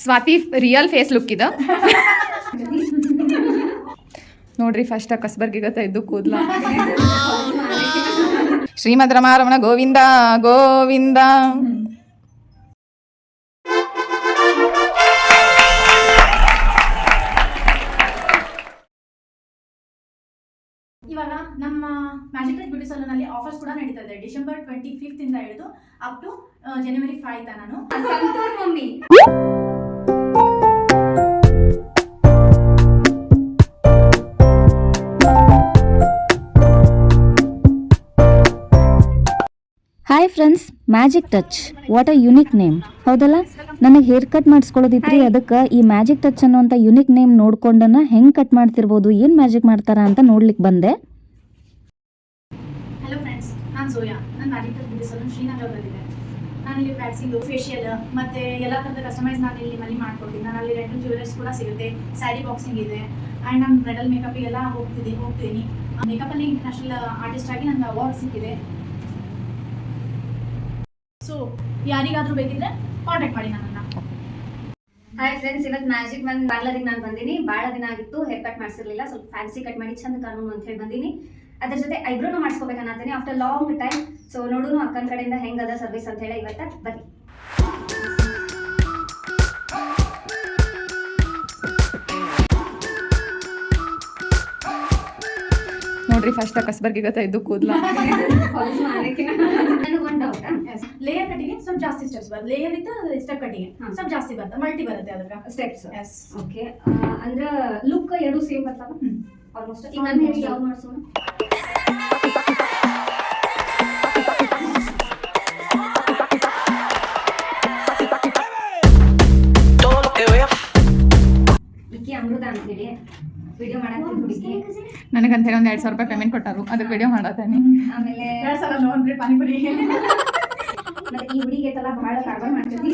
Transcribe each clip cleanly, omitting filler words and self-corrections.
Swati real face look ಇದು ನೋಡ್ರಿ first ಕಸ್ಬರ್ಗಿಗತ್ತ ಇದ್ದು ಕೂದ್ಲ. ಶ್ರೀಮದ್ ರಮಾರಮಣ ಗೋವಿಂದ ಗೋವಿಂದ. ಇವಾಗ ನಮ್ಮ ಮ್ಯಾಜಿಕ್ ಟಚ್ ಬ್ಯೂಟಿ ಸಲೂನ್ ಅಲ್ಲಿ ಆಫರ್ಸ್ ಕೂಡ ನಡೀತಾ ಇದೆ. ಡಿಸೆಂಬರ್ 25th ಇಂದ ಹಿಡಿದು ಅಪ್ ಟು ಜನವರಿ 5 ತನಕ. Mummy hi friends, magic touch what a unique name, ಹೌದಲ್ಲ? ನನಗೆ ಹೇರ್ ಕಟ್ ಮಾಡಿಸ್ಕೊಳ್ಳೋದಿತ್ರಿ, ಅದಕ್ಕೆ ಈ ಮ್ಯಾಜಿಕ್ ಟಚ್ ಅನ್ನುವಂಥ ಯುನಿಕ್ ನೇಮ್ ನೋಡ್ಕೊಂಡನ ಹೆಂಗೆ ಕಟ್ ಮಾಡ್ತಿರ್ಬೋದು, ಏನು ಮ್ಯಾಜಿಕ್ ಮಾಡ್ತಾರ ಅಂತ ನೋಡ್ಲಿಕ್ಕೆ ಬಂದೆ. ಹಲೋ ಫ್ರೆಂಡ್ಸ್, ನಾನು ಸೋಯಾ. ನನ್ನ ಮ್ಯಾಜಿಕ್ ಟಚ್ ಬ್ಯೂಟಿ ಸಲೂನ್ ಶ್ರೀನಗರದಲ್ಲಿದೆ. ನಾನಿಲ್ಲಿ ವ್ಯಾಕ್ಸಿಂಗು, ಫೇಶಿಯಲ್ ಮತ್ತು ಎಲ್ಲ ಥರದ ಕಸ್ಟಮೈಸ್ ನಾನು ಇಲ್ಲಿ ಮಲ್ಲಿ ಮಾಡ್ಕೊಡ್ತೀನಿ. ನಾನು ಅಲ್ಲಿ ರೆಂಟಲ್ ಜ್ಯುವೆಲರ್ಸ್ ಕೂಡ ಸಿಗುತ್ತೆ, ಸ್ಯಾರಿ ಬಾಕ್ಸಿಂಗ್ ಇದೆ, ಆ್ಯಂಡ್ ನಾನು ಬ್ರೈಡಲ್ ಮೇಕಪ್ಗೆಲ್ಲ ಹೋಗ್ತೀನಿ. ಮೇಕಪ್ಪಲ್ಲಿ ಇಂಟರ್ನ್ಯಾಷನಲ್ ಆರ್ಟಿಸ್ಟ್ ಆಗಿ ನನಗೆ ಅವಾರ್ಡ್ ಸಿಕ್ಕಿದೆ. ಸೊ ಯಾರಿಗಾದ್ರೂ ಬೇಕಿದ್ರೆ ಕಾಂಟ್ಯಾಕ್ಟ್ ಮಾಡಿ ನನ್ನನ್ನು. ಹಾಯ್ ಫ್ರೆಂಡ್ಸ್, ಇವತ್ತು ಮ್ಯಾಜಿಕ್ ಮ್ಯಾನ್ ಪಾರ್ಲರಿಗೆ ನಾನು ಬಂದೀನಿ. ಭಾಳ ದಿನ ಆಗಿತ್ತು ಹೇರ್ ಕಟ್ ಮಾಡಿಸಿರ್ಲಿಲ್ಲ, ಸ್ವಲ್ಪ ಫ್ಯಾನ್ಸಿ ಕಟ್ ಮಾಡಿ ಚಂದ ಕಾನೂನು ಅಂತ ಹೇಳಿ ಬಂದೀನಿ. ಅದ್ರ ಜೊತೆ ಐಬ್ರೋನು ಮಾಡಿಸ್ಕೋಬೇಕನ್ನತೀನಿ ಆಫ್ಟರ್ ಲಾಂಗ್ ಟೈಮ್. ಸೊ ನೋಡೋಣ ಅಕ್ಕನ ಕಡೆಯಿಂದ ಹೆಂಗದ ಸರ್ವಿಸ್ ಅಂತ ಹೇಳಿ ಇವತ್ತು ಬನ್ನಿ. ನೋಡ್ರಿ ಫಸ್ಟ್ ಕಸ್ಬರ್ಗಿಗತ್ತ ಇದ್ದು ಕೂದ್ಲ. ಲೇಯರ್ ಕಟ್ಟಿಗೆ ಸ್ವಲ್ಪ ಜಾಸ್ತಿ ಸ್ಟೆಪ್ಸ್ ಬರುತ್ತೆ. ಲೇಯರ್ ಇತ್ತು ಸ್ಟೆಪ್ ಕಟ್ಟಿಗೆ ಸ್ವಲ್ಪ ಜಾಸ್ತಿ ಬರುತ್ತೆ, ಮಲ್ಟಿ ಬರುತ್ತೆ ಅದಕ್ಕೆ ಸ್ಟೆಪ್ಸ್. ಓಕೆ, ಅಂದ್ರೆ ಲುಕ್ ಎರಡು ಸೇಮ್ ಬರ್ತಾವ ಆಲ್ಮೋಸ್ಟ್. ಈಗ ನಾನು ಹೇಳಿ ಯಾವ್ದು ಮಾಡಿಸೋಣ? ಈಕೆ ಅಮೃತ ಅಂತೇಳಿ ವಿಡಿಯೋ ಮಾಡಕ್ಕೆ ಹುಡುಗಿ. ನನಗಂತೇಳಿ ಒಂದು 2,000 ರೂಪಾಯಿ ಪೇಮೆಂಟ್ ಕೊಟ್ಟಾರು, ಅದಕ್ಕೆ ವಿಡಿಯೋ ಮಾಡತ್ತೇನೆ. ಆಮೇಲೆ 2,000 ಪಾನಿಪುರಿ. ಮತ್ತೆ ಈ ಹುಡುಗಿ ಐತಲ್ಲ ಭಾಳ ಕಾರವಾರ ಮಾಡ್ತೀವಿ.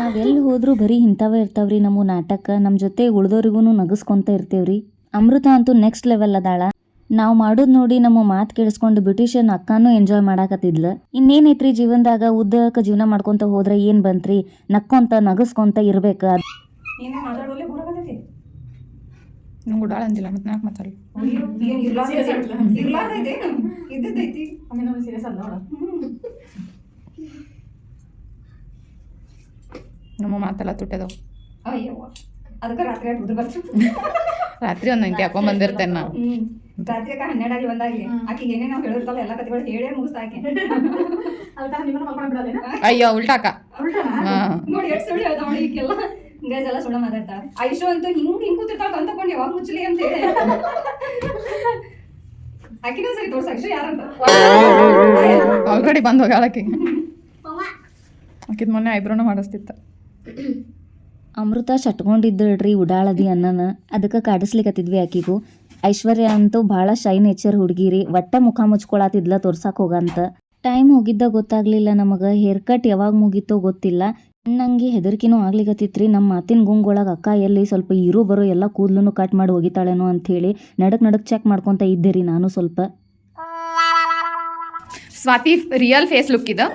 ನಾವೆಲ್ಲಿ ಹೋದ್ರೂ ಬರೀ ಇಂಥವೇ ಇರ್ತಾವ್ರಿ ನಮ್ಮ ನಾಟಕ. ನಮ್ಮ ಜೊತೆ ಉಳ್ದೋರಿಗೂ ನಗಸ್ಕೊಂತ ಇರ್ತೇವ್ರಿ. ಅಮೃತ ಅಂತೂ ನೆಕ್ಸ್ಟ್ ಲೆವೆಲ್ ಅದಾಳ. ನಾವು ಮಾಡೋದು ನೋಡಿ ನಮ್ಮ ಮಾತು ಕೇಳಿಸ್ಕೊಂಡು ಬ್ಯೂಟಿಷಿಯನ್ ಅಕ್ಕಾನು ಎಂಜಾಯ್ ಮಾಡಾಕತ್ತಿದ್ಲು. ಇನ್ನೇನೈತ್ರಿ ಜೀವನದಾಗ, ಉದ್ದಕ್ಕೆ ಜೀವನ ಮಾಡ್ಕೊಂತ ಹೋದ್ರೆ ಏನು ಬಂತ್ರಿ, ನಕ್ಕೊಂತ ನಗಸ್ಕೊಂತ ಇರ್ಬೇಕ. ನಂಗೆ ಉಡಾಳ ಅಂದಿಲ್ಲ, ಮತ್ತೆ ನಾಲ್ಕು ಮಾತಾಡಿ ನಮ್ಮ ಮಾತೆಲ್ಲ ತುಟ್ಟದವು. ಅದಕ್ಕೆ ರಾತ್ರಿ ರಾತ್ರಿ ಒಂದು ಇಂಟಿ ಹಾಕೊಂಡ್ ಬಂದಿರ್ತೇನೆ ನಾ. ರಾತ್ರಿ 12 ಬಂದಾಗಿ ಆಕಿಗೆ ಏನೇ ನಾವು ಹೇಳಿರ್ತಾವ ಎಲ್ಲ ಕಥೆಗಳು ಹೇಳೇ ಮುಗಿಸ್ತಾಕೆ. ಅಯ್ಯೋ ಉಲ್ಟಾಕ ನೋಡಿ ಎಷ್ಟು ಸುಳ್ಳು ಹೇಳ್ತಾವ ನೋಡಿ. ಈಗೆಲ್ಲ ಗೈಸ್ ಎಲ್ಲ ಸುಳ್ಳು ಮಾತಾಡ್ತಾಳ. ಐಶು ಅಂತೂ ಹಿಂಗ್ ಕೂತಿರ್ತಾಳ ಅಂತ ತಗೊಂಡು ಯಾವಾಗ ಮುಚ್ಚಲಿ ಅಂತ ಹೇಳಿ ಆಕಿನ ಸರಿ ತೋರ್ಸ. ಐಶು ಯಾರಂತ ಆಲ್ರೆಡಿ ಬಂದು ಹೋಗಾಳಕಿ. ಆಕಿದ್ ಮೊನ್ನೆ ಐಬ್ರೋನ ಮಾಡಿಸ್ತಿತ್ತ. ಅಮೃತ ಶಟ್ಕೊಂಡಿದ್ದಳ್ರಿ ಉಡಾಳದಿ ಅನ್ನನ, ಅದಕ್ಕೆ ಕಾಡಿಸ್ಲಿಕ್ಕತ್ತಿದ್ವಿ ಆಕಿಗೂ. ಐಶ್ವರ್ಯ ಅಂತೂ ಭಾಳ ಶೈ ನೇಚರ್ ಹುಡುಗಿರಿ, ಒಟ್ಟ ಮುಖ ಮುಚ್ಕೊಳತಿದ್ಲ ತೋರ್ಸಾಕ್ ಹೋಗಂತ. ಟೈಮ್ ಹೋಗಿದ್ದ ಗೊತ್ತಾಗ್ಲಿಲ್ಲ ನಮಗೆ. ಹೇರ್ ಕಟ್ ಯಾವಾಗ ಮುಗೀತೋ ಗೊತ್ತಿಲ್ಲ. ನಂಗೆ ಹೆದರ್ಕಿನೂ ಆಗ್ಲಿಕತ್ತಿತ್ರಿ. ನಮ್ಮ ಮಾತಿನ ಗುಂಗೊಳಗೆ ಅಕ್ಕ ಎಲ್ಲಿ ಸ್ವಲ್ಪ ಇರು ಬರೋ ಎಲ್ಲ ಕೂದಲೂ ಕಟ್ ಮಾಡಿ ಹೋಗಿತಾಳೇನೋ ಅಂಥೇಳಿ ನಡಕ್ ಚೆಕ್ ಮಾಡ್ಕೊತ ಇದ್ದೆ ರೀ ನಾನು ಸ್ವಲ್ಪ. ಸ್ವಾತಿ ರಿಯಲ್ ಫೇಸ್ ಲುಕ್ ಇದು.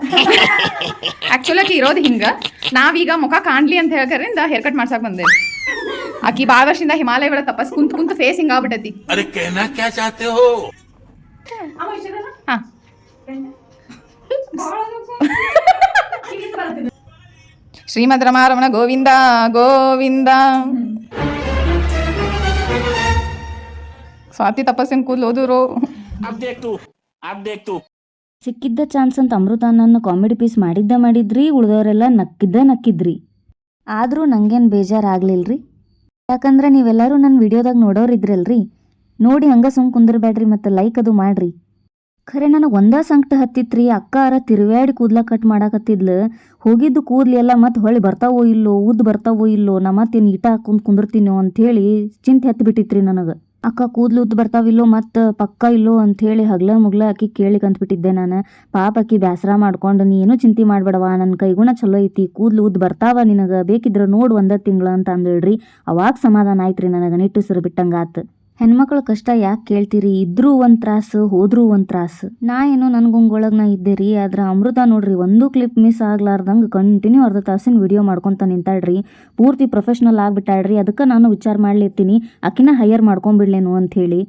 ಆಕ್ಚುಲಿ ಆಕಿ ಇರೋದು ಹಿಂಗ. ನಾವೀಗ ಮುಖ ಕಾಣ್ಲಿ ಅಂತ ಹೇಳ್ಕರಿಂದ ಹೇರ್ ಕಟ್ ಮಾಡ್ಸಕ್ ಬಂದೇವಿ. ಆಕಿ ಭಾಳ ವರ್ಷದಿಂದ ಹಿಮಾಲಯ ಬೆಳ ತಪಸ್ ಕುಂತ ಫೇಸ್ ಹಿಂಗ ಆಗ್ಬಿಟ್ಟೈತಿ. ಹಾ ಶ್ರೀಮದ್ ರಮಾರಮಣ ಗೋವಿಂದ ಗೋವಿಂದ. ಸ್ವಾತಿ ತಪಸ್ಸಿನ ಕೂದಲು ಓದೂರು. ಸಿಕ್ಕಿದ್ದ ಚಾನ್ಸ್ ಅಂತ ಅಮೃತ ನನ್ನ ಕಾಮಿಡಿ ಪೀಸ್ ಮಾಡಿದ್ರಿ. ಉಳ್ದವರೆಲ್ಲ ನಕ್ಕಿದ್ರಿ. ಆದರೂ ನಂಗೇನು ಬೇಜಾರಾಗ್ಲಿಲ್ರಿ, ಯಾಕಂದ್ರೆ ನೀವೆಲ್ಲರೂ ನನ್ನ ವಿಡಿಯೋದಾಗ ನೋಡೋರಿದ್ರಲ್ರಿ. ನೋಡಿ ಹಂಗ ಸುಮ್ ಕುಂದಿರ್ಬೇಡ್ರಿ, ಮತ್ತು ಲೈಕ್ ಅದು ಮಾಡ್ರಿ. ಖರೆ ನನಗೆ ಒಂದ ಸಂಕಟ ಹತ್ತಿತ್ರಿ. ಅಕ್ಕಾರ ತಿರುವ್ಯಾಡಿ ಕೂದ್ಲ ಕಟ್ ಮಾಡಾಕತ್ತಿದ್ಲು. ಹೋಗಿದ್ದು ಕೂದ್ಲಿ ಎಲ್ಲ ಮತ್ತೆ ಹೊಳ್ಳಿ ಬರ್ತಾವೋ ಇಲ್ಲೋ, ಉದ್ದು ಬರ್ತಾವೋ ಇಲ್ಲೋ, ನಾ ಮತ್ತೇನು ಈಟ ಹಾಕೊಂಡು ಕುಂದಿರ್ತೀನೋ ಅಂಥೇಳಿ ಚಿಂತೆ ಹತ್ತಿಬಿಟ್ಟಿತ್ರಿ ನನಗೆ. ಅಕ್ಕ ಕೂದ್ಲು ಉದ್ದು ಬರ್ತಾವಿಲ್ಲೋ, ಮತ್ತು ಪಕ್ಕ ಇಲ್ಲೋ ಅಂಥೇಳಿ ಹಗ್ಲ ಮುಗ್ಲ ಅಕ್ಕಿ ಕೇಳಿಕಂತ್ಬಿಟ್ಟಿದ್ದೆ ನಾನು. ಪಾಪ ಅಕ್ಕಿ ಬೇಸರ ಮಾಡ್ಕೊಂಡು, ನೀನು ಚಿಂತೆ ಮಾಡ್ಬೇಡವ, ನನ್ನ ಕೈಗುಣ ಚಲೋ ಐತಿ, ಕೂದ್ಲು ಉದ್ದು ಬರ್ತಾವ ನಿನಗೆ, ಬೇಕಿದ್ರೆ ನೋಡು 1 ತಿಂಗಳು ಅಂತ ಅಂದಳ್ರಿ. ಅವಾಗ ಸಮಾಧಾನ ಆಯ್ತ್ರಿ ನನಗೆ, ನಿಟ್ಟುಸಿರು ಬಿಟ್ಟಂಗಾತು. ಹೆಣ್ಮಕ್ಳ ಕಷ್ಟ ಯಾಕೆ ಕೇಳ್ತೀರಿ, ಇದ್ರೂ ಒಂದು ತ್ರಾಸು ಹೋದ್ರೂ ಒಂದು ತ್ರಾಸು. ನಾ ಏನೋ ನನ್ನ ಗುಂಗೊಳಗೆ ನಾ ಇದ್ದೆ ರೀ, ಆದ್ರೆ ಅಮೃತ ನೋಡ್ರಿ ಒಂದು ಕ್ಲಿಪ್ ಮಿಸ್ ಆಗ್ಲಾರ್ದಂಗೆ ಕಂಟಿನ್ಯೂ ಅರ್ಧ ತಾಸಿನ ವಿಡಿಯೋ ಮಾಡ್ಕೊತ ನಿಂತಾಳ್ರಿ. ಪೂರ್ತಿ ಪ್ರೊಫೆಷ್ನಲ್ ಆಗಿಬಿಟ್ಟಾಳ್ರಿ. ಅದಕ್ಕೆ ನಾನು ವಿಚಾರ ಮಾಡ್ಲಿರ್ತೀನಿ ಆಕಿನ ಹೈಯರ್ ಮಾಡ್ಕೊಂಬಿಡ್ಲೇನು ಅಂಥೇಳಿ.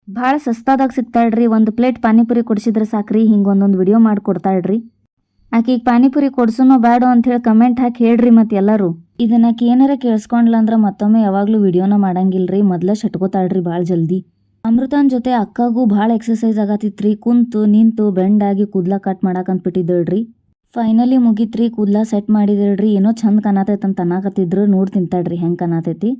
ಭಾಳ ಸಸ್ತಾದಾಗ ಸಿಗ್ತಾಳ್ರಿ. ಒಂದು ಪ್ಲೇಟ್ ಪಾನಿಪುರಿ ಕೊಡಿಸಿದ್ರೆ ಸಾಕ್ರಿ, ಹಿಂಗೆ ಒಂದೊಂದು ವಿಡಿಯೋ ಮಾಡಿಕೊಡ್ತಾಳ್ರಿ. ಆಕಿಗೆ ಪಾನಿಪುರಿ ಕೊಡ್ಸೋನೋ ಬೇಡ ಅಂಥೇಳಿ ಕಮೆಂಟ್ ಹಾಕಿ ಹೇಳ್ರಿ ಮತ್ತೆ ಎಲ್ಲರೂ. ಇದನ್ನ ಆಕಿ ಏನಾರ ಕೇಳಿಸ್ಕೊಂಡ್ಲ ಅಂದ್ರೆ ಮತ್ತೊಮ್ಮೆ ಯಾವಾಗಲೂ ವಿಡಿಯೋನ ಮಾಡಂಗಿಲ್ರಿ. ಮೊದಲೇ ಶಟ್ಕೋತಾಳ್ರಿ ಭಾಳ ಜಲ್ದಿ. ಅಮೃತನ ಜೊತೆ ಅಕ್ಕಗೂ ಭಾಳ ಎಕ್ಸಸೈಸ್ ಆಗತ್ತಿತ್ರಿ. ಕುಂತು ನಿಂತು ಬೆಂಡಾಗಿ ಕೂದಲ ಕಟ್ ಮಾಡಾಕಂತ ಫೈನಲಿ ಮುಗಿತ್ರಿ. ಕೂದಲ ಸೆಟ್ ಮಾಡಿದಿಳ್ರಿ. ಏನೋ ಚಂದ ಕಾಣತೈತೆ ಅಂತ ಅನ್ನಕತ್ತಿದ್ರು. ನೋಡಿ ತಿಂತಾಳ್ರಿ ಹೆಂಗೆ ಕಾಣತೈತಿ.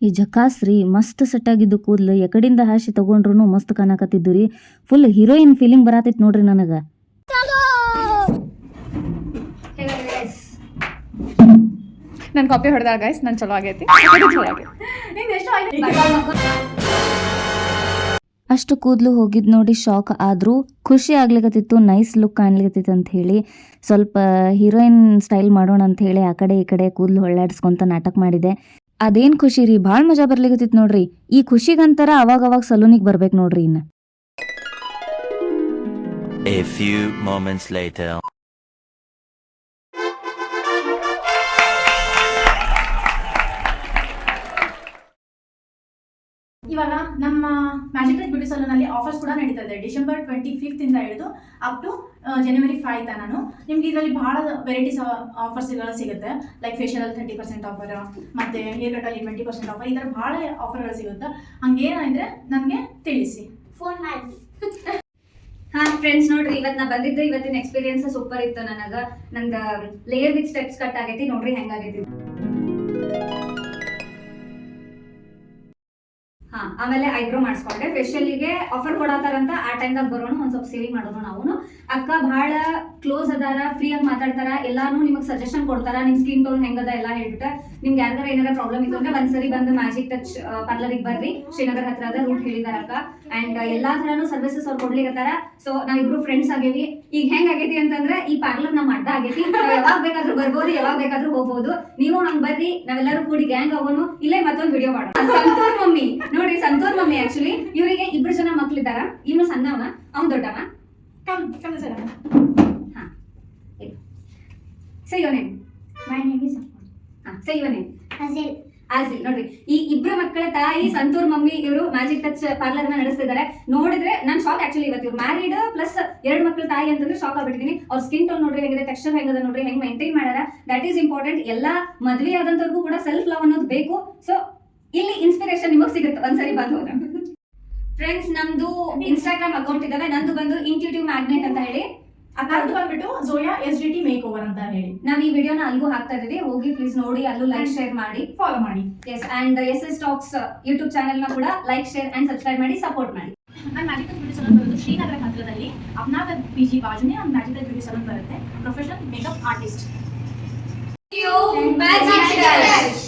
ಈ ಜಕಾಸ್ರಿ ಮಸ್ತ್ ಸೆಟ್ ಆಗಿದ್ದು ಕೂದಲು ಎಕಡಿಂದ ಹಾಸಿ ತಗೊಂಡ್ರು ಮಸ್ತ್ ಕಾಣಕತ್ತಿದ್ದು ರೀ. ಫುಲ್ ಹೀರೋಯಿನ್ ಫೀಲಿಂಗ್ ಬರತೈತಿ ನೋಡ್ರಿ ನನಗೆ. ನನ್ನ ಕಾಪಿ ಹೊಡೆದ ಗೈಸ್, ನಾನು ಚಲೋ ಆಗೈತಿ. ಅಷ್ಟು ಕೂದಲು ಹೋಗಿದ್ದು ನೋಡಿ ಶಾಕ್ ಆದರೂ ಖುಷಿ ಆಗ್ಲಿಕತ್ತಿತ್ತು. ನೈಸ್ ಲುಕ್ ಕಾಣ್ಲಿಕತ್ತಿತ್ತು ಅಂತ ಹೇಳಿ ಸ್ವಲ್ಪ ಹೀರೋಯಿನ್ ಸ್ಟೈಲ್ ಮಾಡೋಣ ಅಂತ ಹೇಳಿ ಆ ಕಡೆ ಈ ಕಡೆ ಕೂದಲು ಹೊಳ್ಳಾಡಿಸ್ಕೊಂತ ನಾಟಕ ಮಾಡಿದೆ. ಅದೇನು ಖುಷಿ ರೀ, ಭಾಳ ಮಜಾ ಬರ್ಲಿಕತ್ತಿತ್ತು ನೋಡ್ರಿ. ಈ ಖುಷಿಗಂತರ ಅವಾಗ ಸಲೂನಿಗೆ ಬರ್ಬೇಕು ನೋಡ್ರಿ. ಇನ್ನು A few moments later. ಇವಾಗ ನಮ್ಮ ಮ್ಯಾಜಿಕ್ ಟಚ್ ಬ್ಯೂಟಿ ಸಲೂನ್ ಅಲ್ಲಿ ಆಫರ್ಸ್ ಕೂಡ ನಡೀತಾ ಇದೆ. ಡಿಸೆಂಬರ್ 25 ಇಂದ ಹಿಡಿದು ಅಪ್ ಟು ಜನವರಿ 5 ತನಕ ನಿಮ್ಗೆ ಇದರಲ್ಲಿ ಬಹಳ ವೆರೈಟೀಸ್ ಆಫರ್ಸ್ಗಳು ಸಿಗುತ್ತೆ. ಲೈಕ್ ಫೇಶಿಯಲ್ 30% ಆಫರ್, ಮತ್ತೆ ಹೇರ್ ಕಟ್ ಅಲ್ಲಿ 20% ಆಫರ್, ಈ ಥರ ಬಹಳ ಆಫರ್ಗಳು ಸಿಗುತ್ತೆ. ಹಂಗೇನಿದ್ರೆ ನನಗೆ ತಿಳಿಸಿ, ಫೋನ್ ಮಾಡಿ. ಹಾ ಫ್ರೆಂಡ್ಸ್, ನೋಡ್ರಿ ಇವತ್ತು ನಾ ಬಂದಿದ್ದು ಇವತ್ತಿನ ಎಕ್ಸ್ಪೀರಿಯನ್ಸ್ ಸೂಪರ್ ಇತ್ತು. ನಂದು ಲೇಯರ್ ವಿತ್ ಸ್ಟೆಪ್ಸ್ ಕಟ್ ಆಗೈತಿ. ನೋಡ್ರಿ ಹೆಂಗಾಗೈತಿ. ಹಾ, ಆಮೇಲೆ ಐಬ್ರೋ ಮಾಡಿಸ್ಕೊಂಡೆ. ಫೇಶಿಯಲ್ಗೆ ಆಫರ್ ಕೊಡತಾರಂತ ಆ ಟೈಮ್ದಾಗ ಬರೋಣ, ಒಂದ್ ಸ್ವಲ್ಪ ಸೇವಿಂಗ್ ಮಾಡೋಣ. ನಾವು ಅಕ್ಕ ಬಹಳ ಕ್ಲೋಸ್ ಅದಾರ, ಫ್ರೀ ಆಗಿ ಮಾತಾಡ್ತಾರ, ಎಲ್ಲಾನು ನಿಮಗೆ ಸಜೆಷನ್ ಕೊಡ್ತಾರ. ನಿಮ್ ಸ್ಕಿನ್ ಟೋನ್ ಹೆಂಗದ ಎಲ್ಲ ಹೇಳ್ಬಿಟ್ಟ. ನಿಮ್ಗೆ ಯಾರಿಗಾರ ಏನಾರ ಪ್ರಾಬ್ಲಮ್ ಇತ್ತು ಅಂದ್ರೆ ಒಂದ್ಸರಿ ಬಂದು ಮ್ಯಾಜಿಕ್ ಟಚ್ ಪಾರ್ಲರಿಗೆ ಬರ್ರಿ. ಶ್ರೀನಗರ್ ಹತ್ರ ಅದ ರೂಟ್ ಹೇಳಿದಾರ ಅಕ್ಕ. ಅಂಡ್ ಎಲ್ಲಾ ತರಾನು ಸರ್ವಿಸಸ್ ಅವ್ರು ಕೊಡ್ಲಿಕತ್ತಾರ. ಸೊ ನಾವಿಬ್ರು ಫ್ರೆಂಡ್ಸ್ ಆಗೇವಿ. ಈಗ ಹೆಂಗ್ ಆಗೈತಿ ಅಂತಂದ್ರೆ ಈ ಪಾರ್ಲರ್ ನಮ್ಮ ಅಡ್ಡ ಆಗೈತಿ. ನಾವ್ ಯಾವಾಗ ಬೇಕಾದ್ರೂ ಬರ್ಬೋದು, ಯಾವಾಗ ಬೇಕಾದ್ರೂ ಹೋಗ್ಬೋದು. ನೀವು ಹಂಗ್ ಬರ್ರಿ, ನಾವೆಲ್ಲರೂ ಕೂಡಿ ಗ್ಯಾಂಗ್ ಆಗೋನು. ಇಲ್ಲೇ ಮತ್ತೊಂದು ವಿಡಿಯೋ ಮಾಡೋಣ. ಸಂತೂರ್ ಮಮ್ಮಿ ನೋಡ್ರಿ, ಸಂತೂರ್ ಮಮ್ಮಿ ಆಕ್ಚುಲಿ ಇವರಿಗೆ 2 ಜನ ಮಕ್ಳಿದಾರ. ಇವನು ಸಣ್ಣವನ, ಅವ್ನು ದೊಡ್ಡವ. ಹಾ, say your name. My name is say your name. Ajil. ನೋಡ್ರಿ, ಈ 2 ಮಕ್ಕಳ ತಾಯಿ ಸಂತೂರ್ ಮಮ್ಮಿ. ಇವರು ಮ್ಯಾಜಿಕ್ ಟಚ್ ಪಾರ್ಲರ್ ನ ನಡೆಸ್ತಿದ್ದಾರೆ. ನೋಡಿದ್ರೆ ನಾನು ಶಾಕ್ ಆಕ್ಚುಲಿ. ಇವತ್ತು ಇವ್ರು ಮ್ಯಾರಿಡ್ ಪ್ಲಸ್ 2 ಮಕ್ಕಳ ತಾಯಿ ಅಂತಂದ್ರೆ ಶಾಕ್ ಆಗ್ಬಿಟ್ಟಿದ್ದೀನಿ. ಅವ್ರ ಸ್ಕಿನ್ ಟೋನ್ ನೋಡ್ರಿ ಹೆಂಗಿದೆ, ಟೆಕ್ಸ್ಚರ್ ಹೆಂಗದ ನೋಡ್ರಿ, ಹೆಂಗ್ ಮೇಂಟೈನ್ ಮಾಡ್ಯಾರ. That is important. ಎಲ್ಲಾ ಮದ್ವೆ ಆದಂತವ್ರಿಗೂ ಕೂಡ ಸೆಲ್ಫ್ ಲವ್ ಅನ್ನೋದು ಬೇಕು. ಸೊ ಇಲ್ಲಿ ಇನ್ಸ್ಪಿರೇಷನ್ ನಿಮಗೆ ಸಿಗುತ್ತೆ ಒಂದ್ಸರಿ ಬಂದು ಹೋದ್ರೆ. ಫ್ರೆಂಡ್ಸ್, ನಮ್ದು ಇನ್ಸ್ಟಾಗ್ರಾಮ್ ಅಕೌಂಟ್ ಇದಾವೆ. ನಂದು ಬಂದು ಇಂಟ್ಯೂಟಿವ್ ಮ್ಯಾಗ್ನೆಟ್ ಅಂತ ಹೇಳಿ, ಅಕೌಂಟ್ ಬಂದ್ಬಿಟ್ಟು ಜೋಯಾ SGT ಮೇಕ್ ಓವರ್ ಅಂತ ಹೇಳಿ. ನಾವ್ ಈ ವಿಡಿಯೋನ ಅಲ್ಲಿಗೂ ಹಾಕ್ತಾ ಇದೀವಿ. ಹೋಗಿ ಪ್ಲೀಸ್ ನೋಡಿ, ಅಲ್ಲೂ ಲೈಕ್ ಶೇರ್ ಮಾಡಿ, ಫಾಲೋ ಮಾಡಿ. Yes, and SS talks YouTube channel ನ ಕೂಡ ಲೈಕ್ ಶೇರ್ ಅಂಡ್ ಸಬ್ಸ್ಕ್ರೈಬ್ ಮಾಡಿ ಸಪೋರ್ಟ್ ಮಾಡಿ. ನನ್ನ ಮ್ಯಾಜಿಕ್ ಟಚ್ ಬ್ಯೂಟಿ ಸಲೂನ್ ಬರೋದು ಶ್ರೀನಗರ ಹತ್ರದಲ್ಲಿ ಅಪ್ನಾಗರ್ PG ಬಾಜುನೇ ಒಂದು ಮ್ಯಾಜಿಕ್ ಟಚ್ ಬ್ಯೂಟಿ ಸಲೂನ್ ಬರುತ್ತೆ. Professional makeup artist. Magic touch.